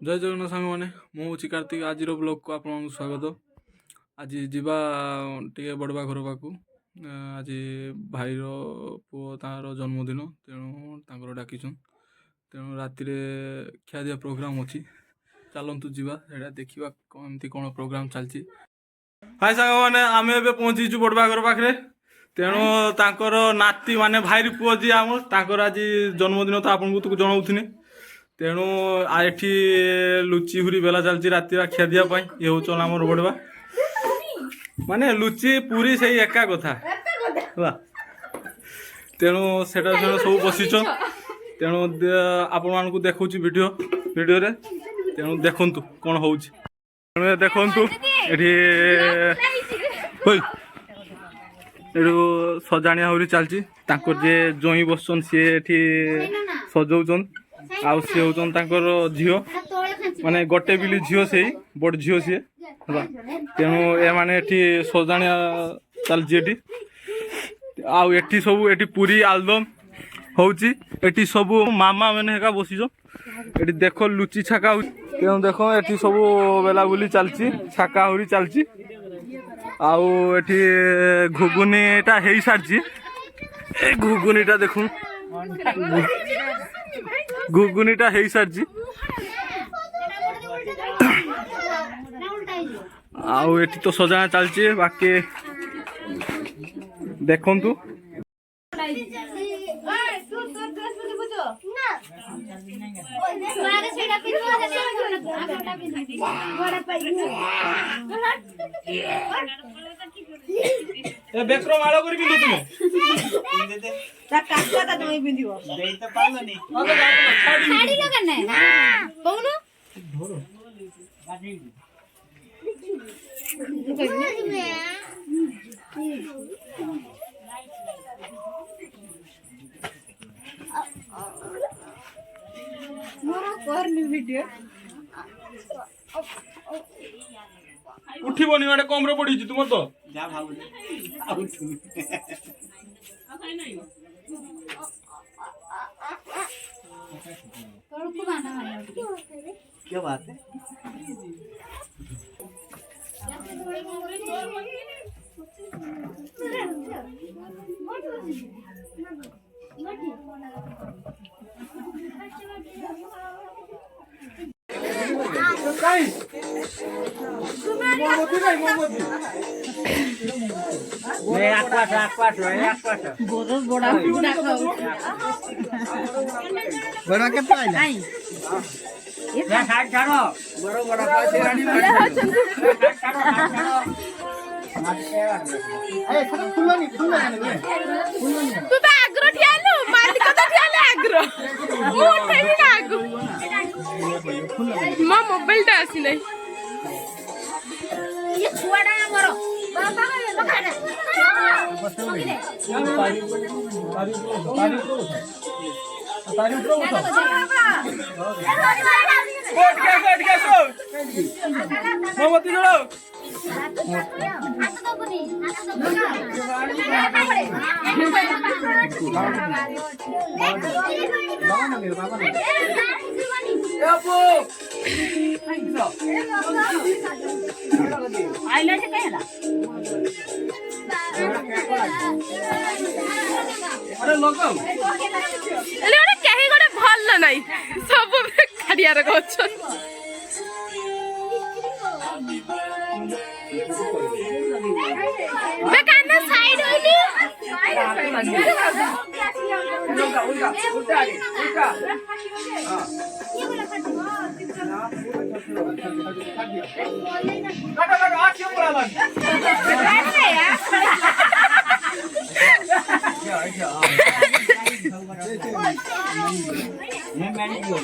जय जगन्नाथ सांग मैंने मुझे कार्तिक आज ब्लॉग को आप स्वागत। आज जीवा टे बड़बा घर पाक आज भाईर पुओ तार जन्मदिन तेणु डाकी तेणु राति खियादिया प्रोग्राम अच्छी चलतु जीवा देखा कमती कौन प्रोग्राम चलती। हाय सांग मैंने आम ए पहुंचीचु बड़बा घर पाखे तेणु तांकर नाती माने भाईर पुओ जी आम आज जन्मदिन तो आपको जनाऊनी तेणु एठी लुची हुरी बेला चलती राति खियादिया ये हूँ आमर बड़वा माने लुची पूरी से एका कथा तेणु से सब बसीच तेणु आपण मानक देखा वीडियो रे तेणु देखु कौन हो देखु सजाणिया हुरी चलती जे जोई बसन सी सजाऊन आउ सी हूँ झील माने गोटे बिली झील से बड़ झील सी तेणु ए माने सजाणिया चलती आउ एटी सब एटी पूरी आलबम होची एटी सब मामा मैंने हेका बसीच एटी देख लुची छाका तेणु देख एटी सब बेला बुली चलती छाका हुरी चलती आउ एटी घुगुनीटा हो सारी घुगुनीटा देखु घुगुनीटा हो सारी आउ एटी तो सजाना चलती बाकी देखंतु बेक्रो माला करी बिंदु तुमे ता काका ता तुमे बिंदियो देई त पालनी साड़ी लगन है कोनु धरो बाजी मोरा करनी वीडियो उठिबनी माने कमरे पड़ी तुम तो जा भाऊ आ उठुनी खाई नहीं तोड़ को गाना मार क्या बात है बड़ा के पाइला या साइड छाड़ो बड़ो बड़ा पासे रानी ए सब खुलनी तू तो आग्रो ठियालु मालिक तो ठियाले आग्रो उठेबी ना आगु मां मोबाइल ता आसी नहीं ये छुआडा हमरो बाबा लखाडा तारी उठो कोट के सो मोमबत्ती जलाओ अरे लोग कहीं गोटे भल नहीं सब खाड़ियार गछ बेकाना साइड होइली उल्टा उल्टा उल्टा उल्टा हां ये बोला काटा काटा आ क्यों बोला मैं मैंने किया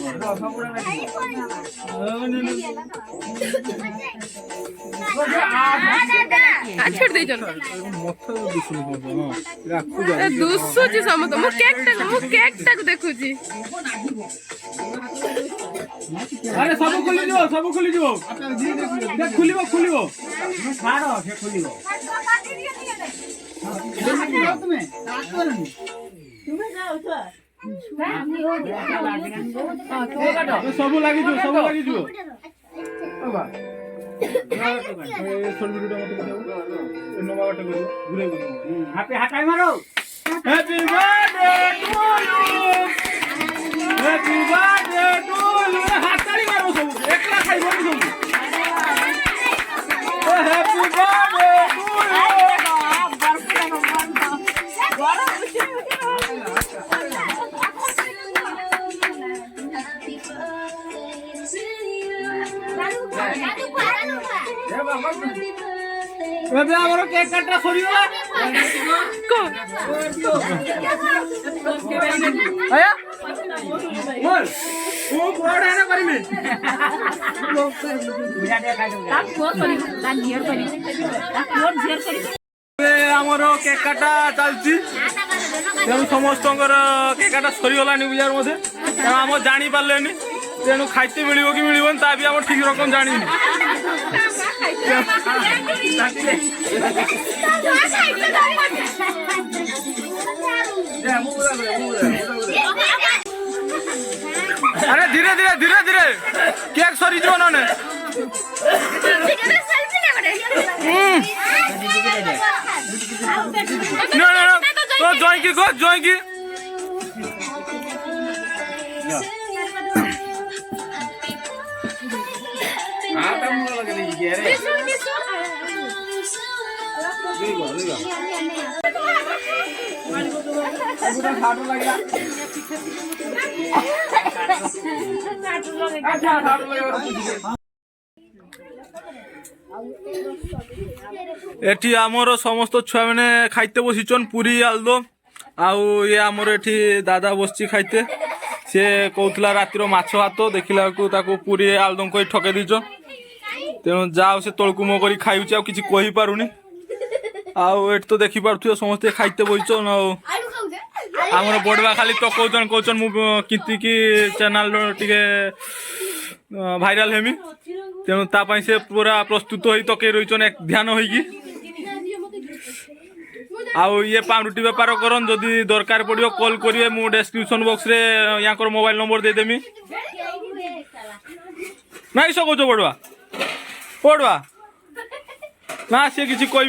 छोड़ दे जन दुसो जी समत मु केक टाक देखु जी अरे सब खुली जो देख खुलिबो छाड़ो से खुलिबो तुम्हें जाओ ସବୁ ଲାଗିଯିବ ସବୁ ଲାଗିଯିବ ଛୋଟ ଭିଡ଼ିଓଟା ମତେ ପଠାଇବ ନବା ବାଟ କରିବ ଘୁରେଇ ହାପି ମାର happy birthday to you happy birthday to you ହାତାଳି ମାର ସବୁ ଏକଲା ଖାଇବନି ସବୁ ହ୍ୟାପି ବାର୍ଥଡେ ଟୁ ଏବେ ଆମର କେକ୍ କାଟା ସରିଗଲା ଆୟା ବୋଲ ମୁଁ ବଡ ହେନା କରିମି ଆମର କେକ୍ କାଟା ଚାଲିଛି ତେଣୁ ସମସ୍ତଙ୍କର କେକ୍ କାଟା ସରିଗଲାନି ବୁଝାର ମତେ ତେଣୁ ଆମ ଜାଣିପାରିଲେନି ତେଣୁ ଖାଇତେ ମିଳିବ କି ମିଳିବନି ତା ବି ଆମ ଠିକ ରକମ ଜାଣିନି अरे धीरे धीरे धीरे धीरे केक सरी जो ना जॉय की गो जॉय की एठी आमर समस्त छुआ मैंने खाइते बसीचन पूरी आलदम आउ ये आमर एठी दादा बसची खाइते से कहूला रातिर माछ भात देखला पूरी आलदम कही ठके दीचन तेणु जाओ से तलकु मो करी खाऊची किसी कही पारुनी आउ एठी तो देखी पारुथिबे समस्ते खाइते बसीचन आमर बड़वा खाली तो कौन मु किंतिकी चैनल टिके भाइराल हेमी तेणु तापाई से पूरा प्रस्तुत हो तके रहीचन एक ध्यान होइकी आउ ये पाउरुटी बेपार करन जदि दरकार पड़ियो कॉल करिवे मु डिस्क्रिप्शन बॉक्स रे याकर मोबाइल नंबर दे देमी नाइ सको जो बड़वा ना से किछि कोइ